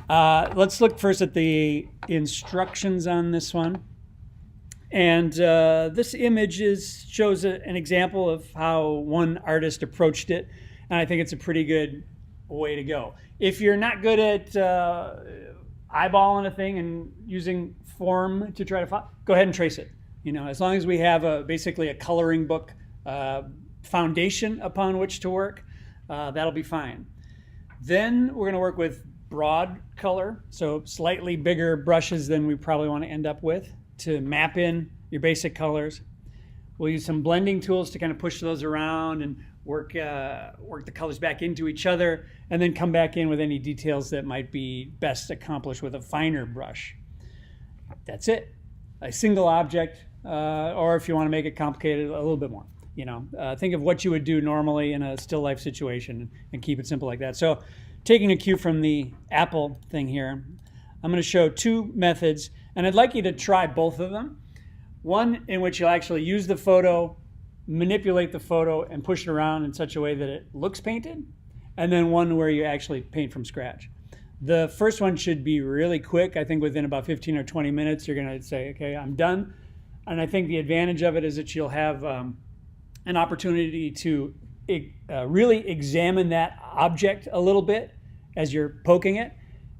Let's look first at the instructions on this one. And this image shows an example of how one artist approached it. And I think it's a pretty good way to go. If you're not good at eyeballing a thing and using form to try to follow, go ahead and trace it. You know, as long as we have basically a coloring book foundation upon which to work, that'll be fine. Then we're going to work with broad color, so slightly bigger brushes than we probably want to end up with to map in your basic colors. We'll use some blending tools to kind of push those around and work the colors back into each other, and then come back in with any details that might be best accomplished with a finer brush. That's it. A single object, or if you want to make it complicated, a little bit more. You know, think of what you would do normally in a still life situation and keep it simple like that. So taking a cue from the Apple thing here, I'm going to show two methods, and I'd like you to try both of them. One in which you'll actually use the photo, manipulate the photo, and push it around in such a way that it looks painted, and then one where you actually paint from scratch. The first one should be really quick. I think within about 15 or 20 minutes, you're going to say, okay, I'm done. And I think the advantage of it is that you'll have an opportunity to really examine that object a little bit as you're poking it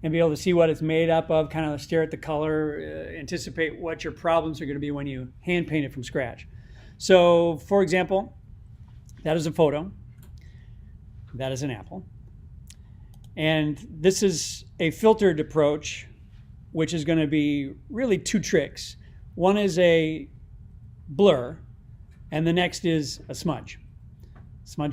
and be able to see what it's made up of, kind of stare at the color, anticipate what your problems are going to be when you hand paint it from scratch. So, for example, that is a photo. That is an apple. And this is a filtered approach, which is going to be really two tricks. One is a blur, and the next is a smudge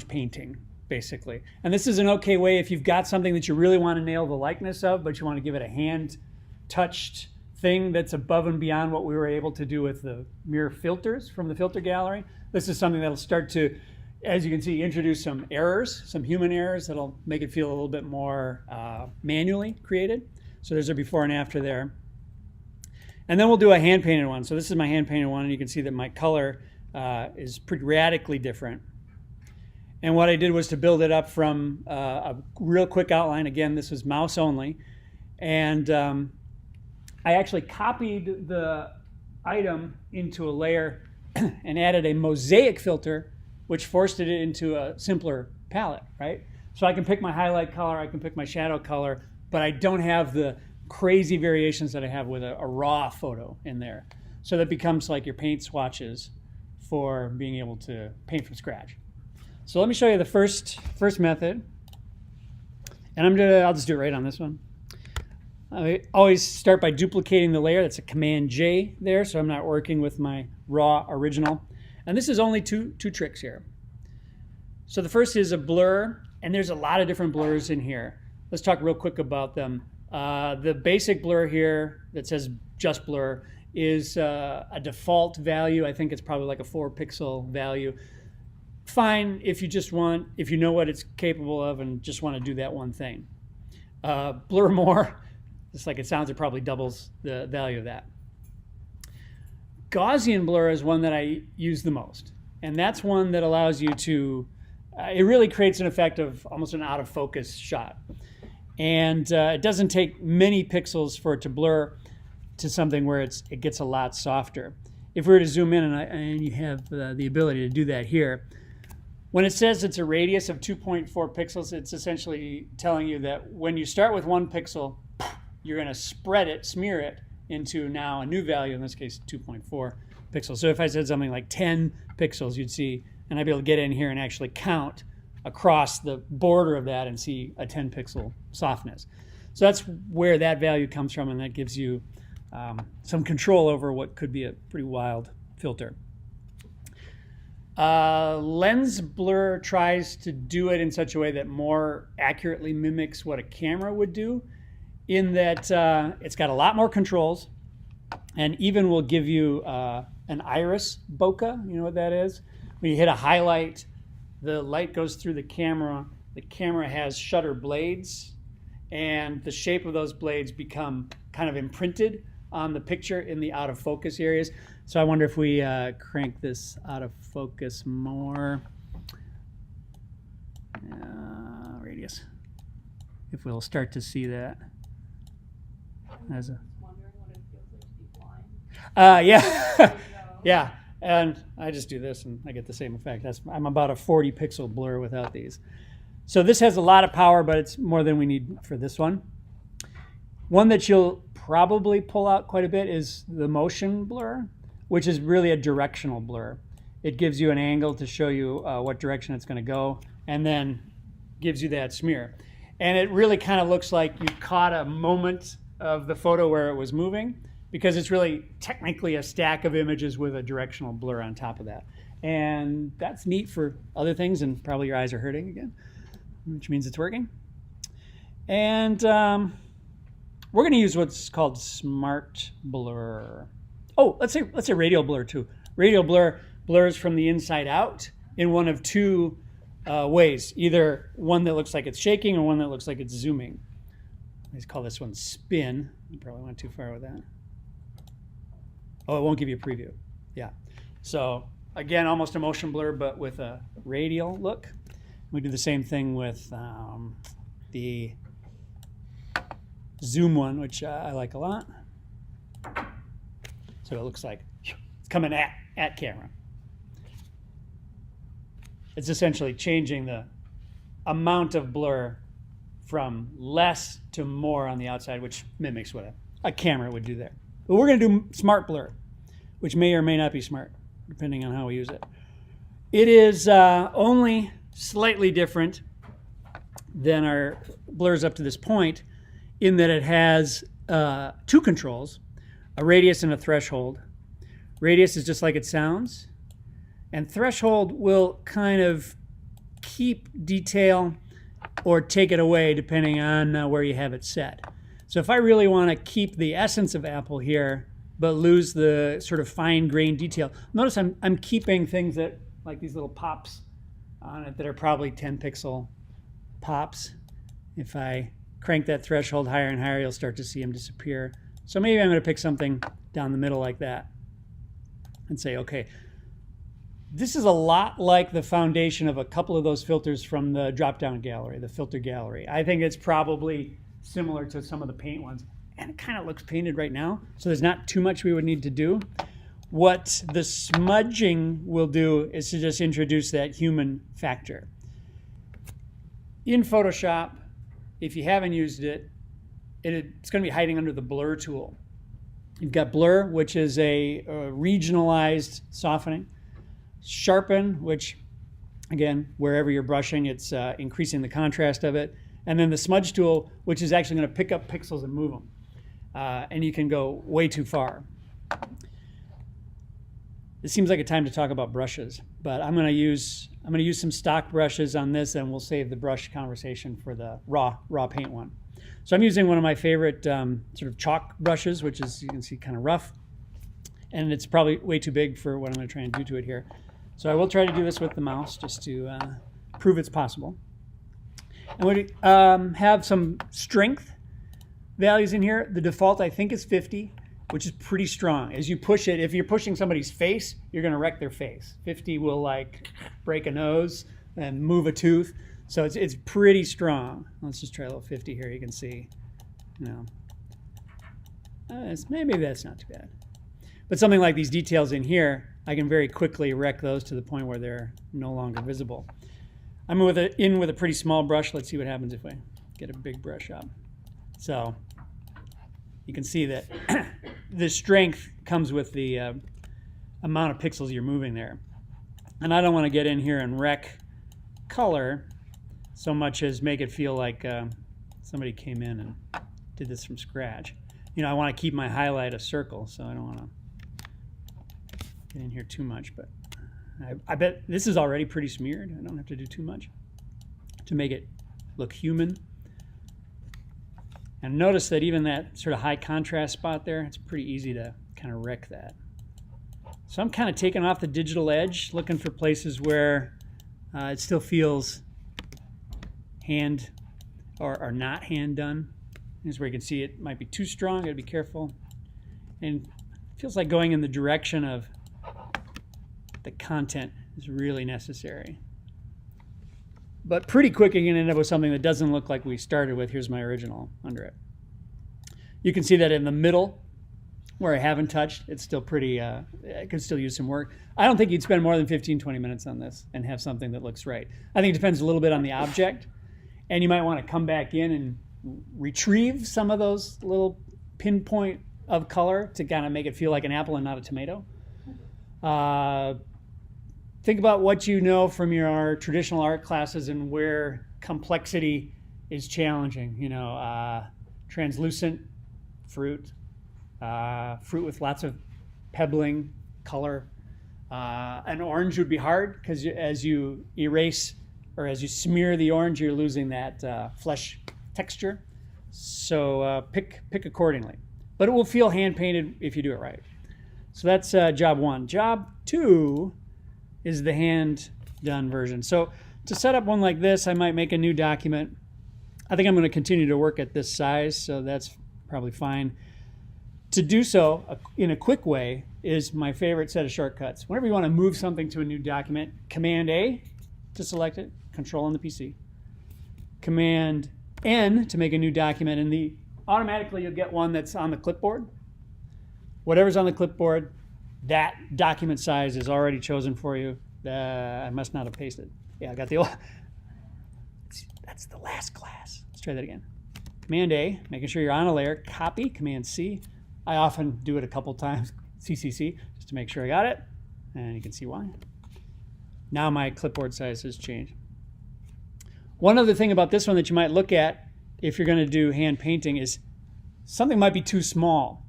painting, basically. And this is an okay way if you've got something that you really want to nail the likeness of, but you want to give it a hand-touched thing that's above and beyond what we were able to do with the mere filters from the filter gallery. This is something that'll start to, as you can see, introduce some errors, some human errors that'll make it feel a little bit more manually created. So there's a before and after there. And then we'll do a hand-painted one. So this is my hand-painted one, and you can see that my color is pretty radically different. And what I did was to build it up from a real quick outline. Again, this was mouse only. And I actually copied the item into a layer and added a mosaic filter, which forced it into a simpler palette, right? So I can pick my highlight color, I can pick my shadow color, but I don't have the crazy variations that I have with a raw photo in there. So that becomes like your paint swatches for being able to paint from scratch. So let me show you the first method. And I'll just do it right on this one. I always start by duplicating the layer. That's a Command J there, so I'm not working with my raw original. And this is only two tricks here. So the first is a blur, and there's a lot of different blurs in here. Let's talk real quick about them. The basic blur here that says just blur is a default value. I think it's probably like a 4-pixel value. Fine if you know what it's capable of and just want to do that one thing. Blur more, just like it sounds, it probably doubles the value of that. Gaussian blur is one that I use the most. And that's one that allows you to, it really creates an effect of almost an out of focus shot. And it doesn't take many pixels for it to blur to something where it gets a lot softer. If we were to zoom in, and you have the ability to do that here, when it says it's a radius of 2.4 pixels, it's essentially telling you that when you start with 1 pixel, you're going to smear it into now a new value, in this case 2.4 pixels. So if I said something like 10 pixels, you'd see, and I'd be able to get in here and actually count across the border of that and see a 10 pixel softness. So that's where that value comes from, and that gives you some control over what could be a pretty wild filter. Lens blur tries to do it in such a way that more accurately mimics what a camera would do, in that it's got a lot more controls, and even will give you an iris bokeh. You know what that is? When you hit a highlight, the light goes through the camera. The camera has shutter blades, and the shape of those blades become kind of imprinted on the picture in the out of focus areas. So I wonder if we crank this out of focus more. Radius. If we'll start to see that. As a, Wondering what it feels like to be blind. yeah, yeah. And I just do this and I get the same effect. I'm about a 40 pixel blur without these. So this has a lot of power, but it's more than we need for this one. One that you'll probably pull out quite a bit is the motion blur, which is really a directional blur. It gives you an angle to show you what direction it's going to go, and then gives you that smear. And it really kind of looks like you caught a moment of the photo where it was moving, because it's really technically a stack of images with a directional blur on top of that. And that's neat for other things, and probably your eyes are hurting again, which means it's working. And we're going to use what's called smart blur. Oh, let's say radial blur too. Radial blur blurs from the inside out in one of two ways. Either one that looks like it's shaking or one that looks like it's zooming. Let's call this one spin. You probably went too far with that. Oh, it won't give you a preview. Yeah. So again, almost a motion blur, but with a radial look. We do the same thing with the zoom one, which I like a lot. So it looks like it's coming at camera. It's essentially changing the amount of blur from less to more on the outside, which mimics what a camera would do there. But we're going to do smart blur, which may or may not be smart, depending on how we use it. It is only slightly different than our blurs up to this point, in that it has two controls, a radius and a threshold. Radius is just like it sounds, and threshold will kind of keep detail or take it away depending on where you have it set. So if I really want to keep the essence of Apple here, but lose the sort of fine-grained detail, notice I'm keeping things that, like these little pops on it, that are probably 10 pixel pops. If I crank that threshold higher and higher, you'll start to see them disappear. So maybe I'm going to pick something down the middle like that and say, okay, this is a lot like the foundation of a couple of those filters from the drop-down gallery, the filter gallery. I think it's probably similar to some of the paint ones. And it kind of looks painted right now, so there's not too much we would need to do. What the smudging will do is to just introduce that human factor. In Photoshop, if you haven't used it, it's going to be hiding under the blur tool. You've got blur, which is a regionalized softening. Sharpen, which, again, wherever you're brushing, it's increasing the contrast of it. And then the smudge tool, which is actually going to pick up pixels and move them. And you can go way too far. It seems like a time to talk about brushes, but I'm going to use some stock brushes on this, and we'll save the brush conversation for the raw paint one. So I'm using one of my favorite sort of chalk brushes, which is, you can see, kind of rough, and it's probably way too big for what I'm going to try and do to it here. So I will try to do this with the mouse just to prove it's possible. And we have some strength values in here. The default, I think, is 50, which is pretty strong. As you push it, if you're pushing somebody's face, you're going to wreck their face. 50 will like break a nose and move a tooth. So it's pretty strong. Let's just try a little 50 here. You can see, you know, maybe that's not too bad. But something like these details in here, I can very quickly wreck those to the point where they're no longer visible. I'm in with a pretty small brush. Let's see what happens if I get a big brush up. So you can see that the strength comes with the amount of pixels you're moving there. And I don't want to get in here and wreck color so much as make it feel like somebody came in and did this from scratch. You know, I want to keep my highlight a circle, so I don't want to get in here too much. But I bet this is already pretty smeared. I don't have to do too much to make it look human. And notice that even that sort of high contrast spot there, it's pretty easy to kind of wreck that. So I'm kind of taking off the digital edge, looking for places where it still feels hand or not hand done. Here's where you can see it might be too strong, gotta be careful. And it feels like going in the direction of the content is really necessary. But pretty quick, you can end up with something that doesn't look like we started with. Here's my original under it. You can see that in the middle where I haven't touched, it's still pretty, I could still use some work. I don't think you'd spend more than 15, 20 minutes on this and have something that looks right. I think it depends a little bit on the object, and you might want to come back in and retrieve some of those little pinpoint of color to kind of make it feel like an apple and not a tomato. Think about what you know from your traditional art classes and where complexity is challenging. You know, translucent fruit, fruit with lots of pebbling color. An orange would be hard because as you erase or as you smear the orange, you're losing that flesh texture. So pick accordingly. But it will feel hand painted if you do it right. So that's job one. Job two is the hand done version. So to set up one like this, I might make a new document. I think I'm going to continue to work at this size, so that's probably fine. To do so in a quick way is my favorite set of shortcuts. Whenever you want to move something to a new document, Command A to select it, Control on the PC. Command N to make a new document, and automatically you'll get one that's on the clipboard. Whatever's on the clipboard, that document size is already chosen for you. I must not have pasted. Yeah, I got the old. That's the last class. Let's try that again. Command A, making sure you're on a layer. Copy, Command C. I often do it a couple times, CCC, just to make sure I got it. And you can see why. Now my clipboard size has changed. One other thing about this one that you might look at if you're going to do hand painting is something might be too small.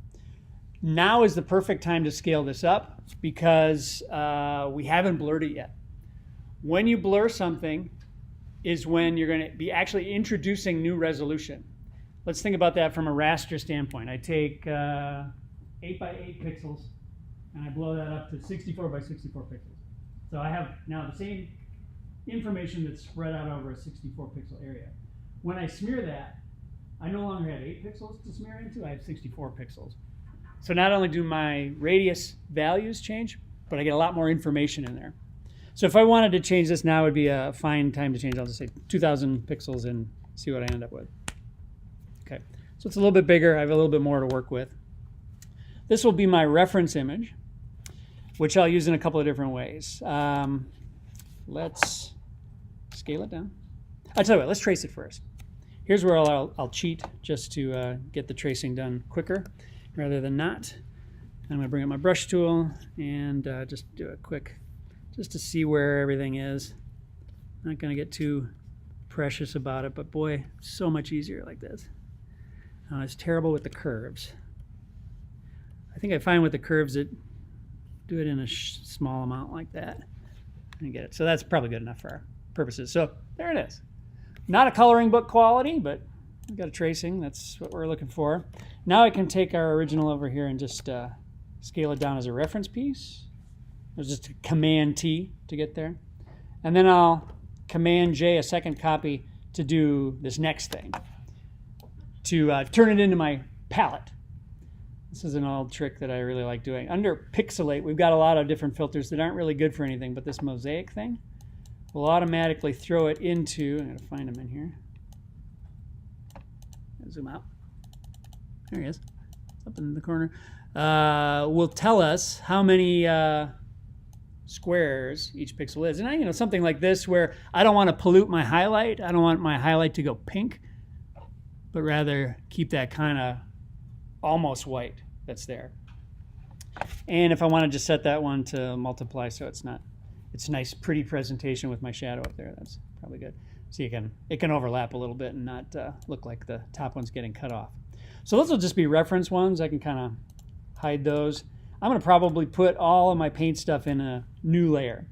Now is the perfect time to scale this up because we haven't blurred it yet. When you blur something is when you're going to be actually introducing new resolution. Let's think about that from a raster standpoint. I take 8 by 8 pixels and I blow that up to 64 by 64 pixels. So I have now the same information that's spread out over a 64 pixel area. When I smear that, I no longer have 8 pixels to smear into, I have 64 pixels. So not only do my radius values change, but I get a lot more information in there. So if I wanted to change this now, would be a fine time to change. I'll just say 2,000 pixels and see what I end up with. Okay, so it's a little bit bigger. I have a little bit more to work with. This will be my reference image, which I'll use in a couple of different ways. Let's scale it down. I'll tell you what, let's trace it first. Here's where I'll cheat just to get the tracing done quicker rather than not. I'm going to bring up my brush tool and just do a quick, just to see where everything is. Not going to get too precious about it, but boy, so much easier like this. It's terrible with the curves. I think I find with the curves that do it in a small amount like that and get it. So that's probably good enough for our purposes. So there it is. Not a coloring book quality, but we've got a tracing. That's what we're looking for. Now I can take our original over here and just scale it down as a reference piece. There's just a Command T to get there. And then I'll Command J, a second copy, to do this next thing, to turn it into my palette. This is an old trick that I really like doing. Under Pixelate, we've got a lot of different filters that aren't really good for anything, but this mosaic thing will automatically throw it into, I'm going to find them in here. Zoom out. There he is. It's up in the corner. Will tell us how many squares each pixel is. And something like this where I don't want to pollute my highlight. I don't want my highlight to go pink, but rather keep that kind of almost white that's there. And if I want to just set that one to multiply so it's a nice pretty presentation with my shadow up there, that's probably good. So it can overlap a little bit and not look like the top one's getting cut off. So those will just be reference ones. I can kind of hide those. I'm going to probably put all of my paint stuff in a new layer.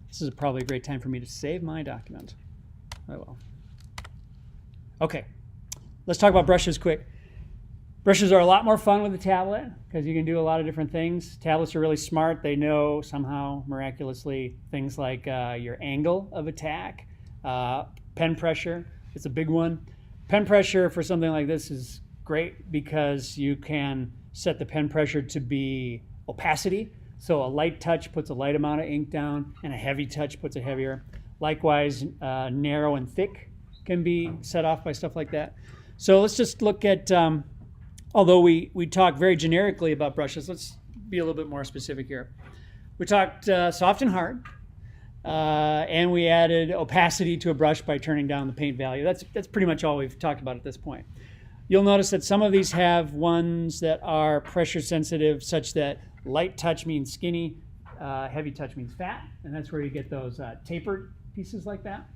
This is probably a great time for me to save my document. I will. Okay, let's talk about brushes quick. Brushes are a lot more fun with a tablet because you can do a lot of different things. Tablets are really smart. They know somehow miraculously things like your angle of attack, pen pressure. It's a big one. Pen pressure for something like this is great because you can set the pen pressure to be opacity. So a light touch puts a light amount of ink down and a heavy touch puts a heavier. Likewise, narrow and thick can be set off by stuff like that. So let's just look at although we talk very generically about brushes, let's be a little bit more specific here. We talked soft and hard, and we added opacity to a brush by turning down the paint value. That's pretty much all we've talked about at this point. You'll notice that some of these have ones that are pressure sensitive, such that light touch means skinny, heavy touch means fat, and that's where you get those tapered pieces like that.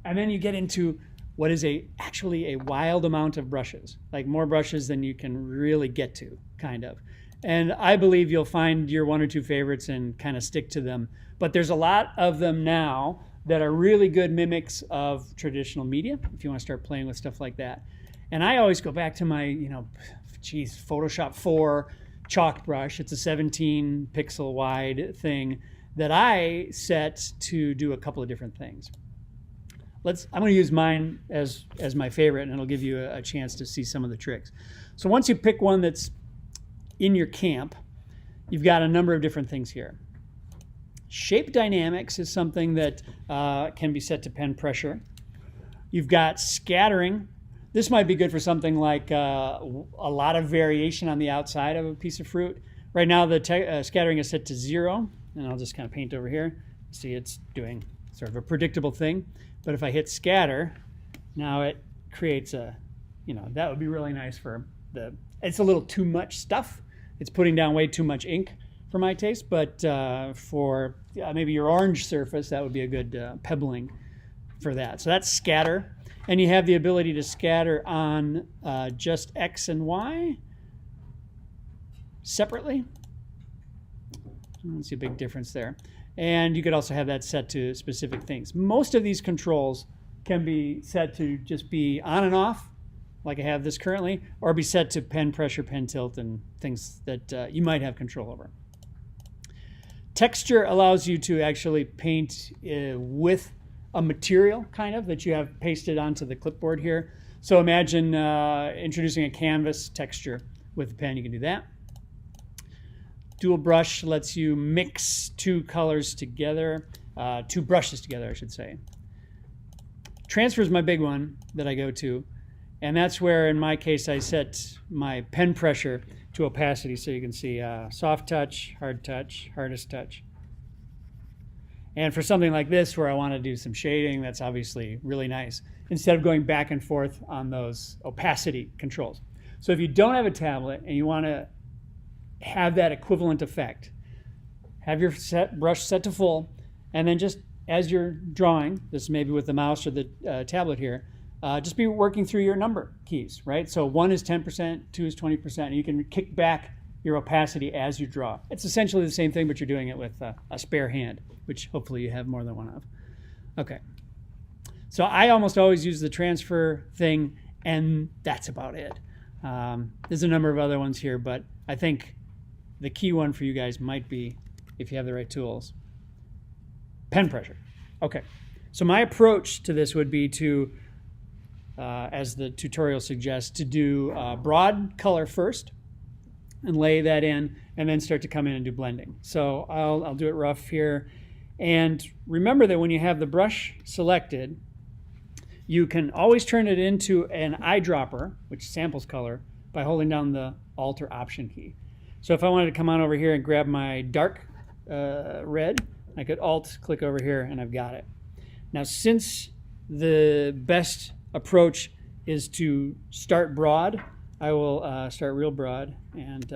And then you get into what is actually a wild amount of brushes, like more brushes than you can really get to, kind of. And I believe you'll find your one or two favorites and kind of stick to them. But there's a lot of them now that are really good mimics of traditional media, if you want to start playing with stuff like that. And I always go back to my, Photoshop 4 chalk brush. It's a 17 pixel wide thing that I set to do a couple of different things. I'm going to use mine as my favorite, and it'll give you a chance to see some of the tricks. So once you pick one that's in your camp, you've got a number of different things here. Shape dynamics is something that can be set to pen pressure. You've got scattering. This might be good for something like a lot of variation on the outside of a piece of fruit. Right now the scattering is set to 0, and I'll just kind of paint over here. See, it's doing sort of a predictable thing. But if I hit scatter, now it creates that would be really nice for it's a little too much stuff. It's putting down way too much ink for my taste, but for maybe your orange surface, that would be a good pebbling for that. So that's scatter. And you have the ability to scatter on just X and Y separately. I don't see a big difference there. And you could also have that set to specific things. Most of these controls can be set to just be on and off, like I have this currently, or be set to pen pressure, pen tilt, and things that you might have control over. Texture allows you to actually paint with a material kind of that you have pasted onto the clipboard here. So imagine introducing a canvas texture with a pen. You can do that. Dual brush lets you mix two colors together, two brushes together, I should say. Transfer is my big one that I go to, and that's where, in my case, I set my pen pressure to opacity, so you can see soft touch, hardest touch. And for something like this, where I want to do some shading, that's obviously really nice, instead of going back and forth on those opacity controls. So if you don't have a tablet and you want to have that equivalent effect, have your brush set to full, and then just as you're drawing, this maybe with the mouse or the tablet here, just be working through your number keys, right? So 1 is 10%, 2 is 20%, and you can kick back your opacity as you draw. It's essentially the same thing, but you're doing it with a spare hand, which hopefully you have more than one of. Okay. So I almost always use the transfer thing, and that's about it. There's a number of other ones here, but I think the key one for you guys might be, if you have the right tools, pen pressure. Okay. So my approach to this would be to, as the tutorial suggests, to do broad color first and lay that in, and then start to come in and do blending. So I'll do it rough here. And remember that when you have the brush selected, you can always turn it into an eyedropper, which samples color, by holding down the Alt or Option key. So if I wanted to come on over here and grab my dark red, I could Alt, click over here, and I've got it. Now, since the best approach is to start broad, I will start real broad and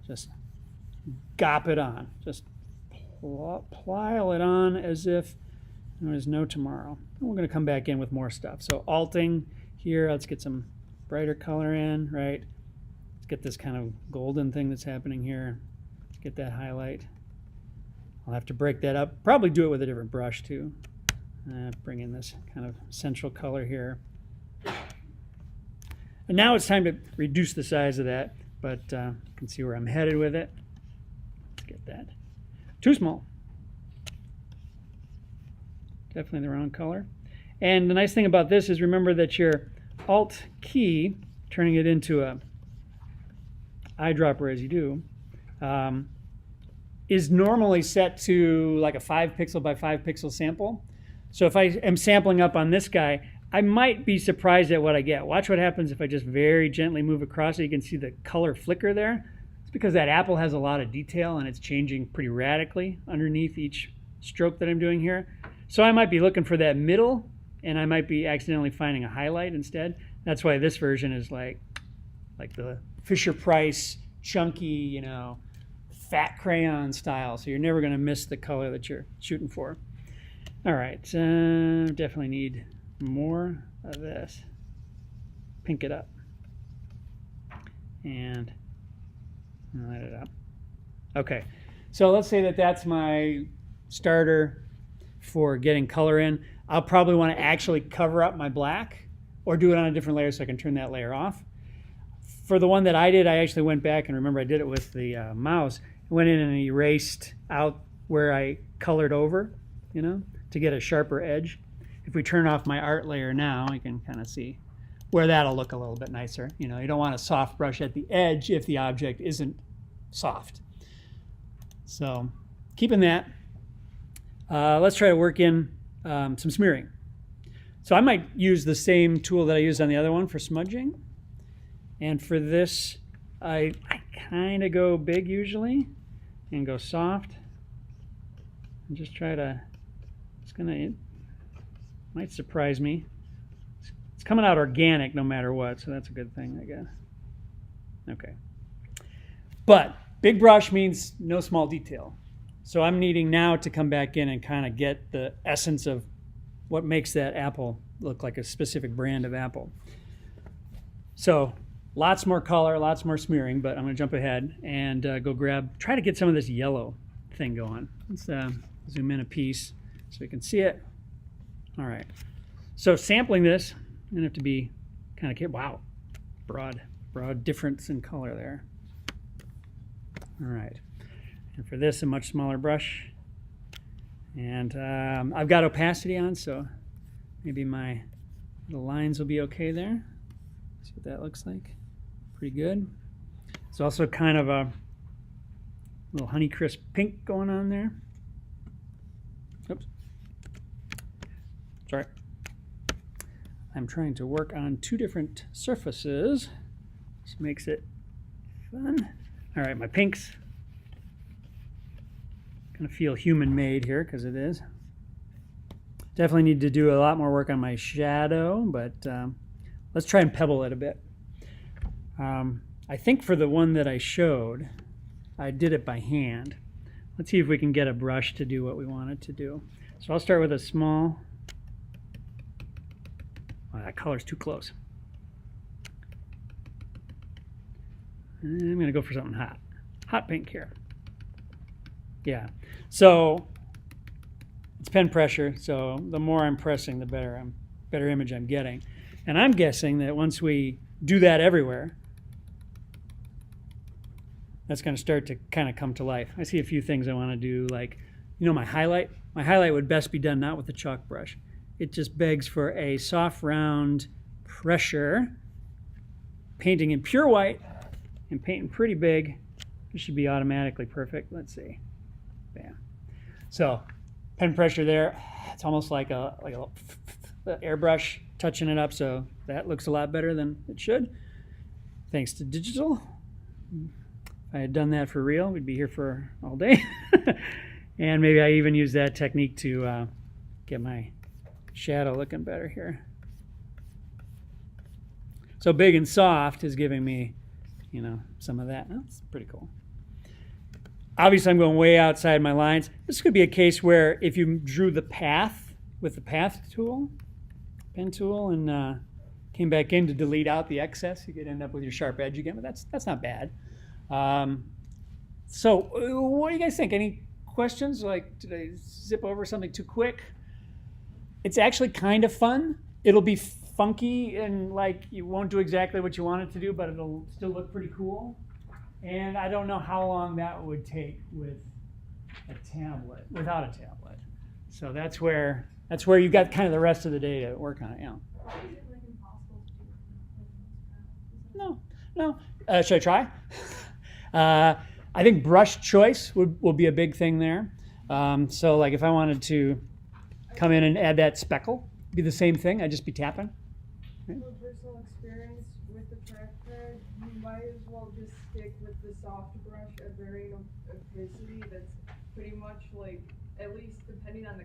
just gop it on. Just pile it on as if there is no tomorrow. And we're going to come back in with more stuff. So alting here, let's get some brighter color in, right? Let's get this kind of golden thing that's happening here. Let's get that highlight. I'll have to break that up. Probably do it with a different brush too. Bring in this kind of central color here. And now it's time to reduce the size of that, but you can see where I'm headed with it. Let's get that. Too small. Definitely the wrong color. And the nice thing about this is, remember that your Alt key, turning it into a eyedropper as you do, is normally set to like a 5 pixel by 5 pixel sample. So if I am sampling up on this guy, I might be surprised at what I get. Watch what happens if I just very gently move across it. You can see the color flicker there. It's because that apple has a lot of detail and it's changing pretty radically underneath each stroke that I'm doing here. So I might be looking for that middle, and I might be accidentally finding a highlight instead. That's why this version is like the Fisher-Price chunky, you know, fat crayon style. So you're never going to miss the color that you're shooting for. All right, definitely need more of this. Pink it up and light it up. Okay, so let's say that that's my starter for getting color in. I'll probably want to actually cover up my black or do it on a different layer so I can turn that layer off. For the one that I did, I actually went back, and remember I did it with the mouse. I went in and erased out where I colored over, you know, to get a sharper edge. If we turn off my art layer now, you can kind of see where that'll look a little bit nicer. You know, you don't want a soft brush at the edge if the object isn't soft. So keeping that, let's try to work in some smearing. So I might use the same tool that I used on the other one for smudging. And for this, I kind of go big usually and go soft. And just try to, it might surprise me. It's coming out organic no matter what, so that's a good thing, I guess. Okay. But big brush means no small detail. So I'm needing now to come back in and kind of get the essence of what makes that apple look like a specific brand of apple. So lots more color, lots more smearing, but I'm going to jump ahead and try to get some of this yellow thing going. Let's zoom in a piece so you can see it. All right. So sampling this, I'm going to have to be kind of, wow, broad difference in color there. All right. And for this, a much smaller brush. And I've got opacity on, so maybe my little lines will be okay there. See what that looks like. Pretty good. There's also kind of a little Honeycrisp pink going on there. Oops. Sorry. I'm trying to work on two different surfaces. This makes it fun. All right, my pinks. Gonna feel human made here because it is. Definitely need to do a lot more work on my shadow, but let's try and pebble it a bit. I think for the one that I showed, I did it by hand. Let's see if we can get a brush to do what we want it to do. So I'll start with a small. Oh, that color's too close. And I'm going to go for something hot. Hot pink here. Yeah. So it's pen pressure, so the more I'm pressing, the better image I'm getting. And I'm guessing that once we do that everywhere, that's going to start to kind of come to life. I see a few things I want to do, like, you know, my highlight. My highlight would best be done not with the chalk brush. It just begs for a soft, round pressure. Painting in pure white and painting pretty big. This should be automatically perfect. Let's see. Bam. So pen pressure there. It's almost like a airbrush touching it up, so that looks a lot better than it should. Thanks to digital. If I had done that for real, we'd be here for all day. And maybe I even use that technique to get my shadow looking better here. So big and soft is giving me, you know, some of that. That's pretty cool. Obviously, I'm going way outside my lines. This could be a case where if you drew the path with the path tool, pen tool, and came back in to delete out the excess, you could end up with your sharp edge again, but that's not bad. So what do you guys think? Any questions? Like, did I zip over something too quick? It's actually kind of fun. It'll be funky and like you won't do exactly what you want it to do, but it'll still look pretty cool. And I don't know how long that would take with a tablet, without a tablet. So that's where you got kind of the rest of the day to work on it. Yeah. Is it like impossible to do with No. Should I try? I think brush choice will be a big thing there. So like if I wanted to come in and add that speckle, be the same thing. I'd just be tapping. From personal experience with the trackpad, you might as well just stick with the soft brush at varying opacity that's pretty much like, at least depending on the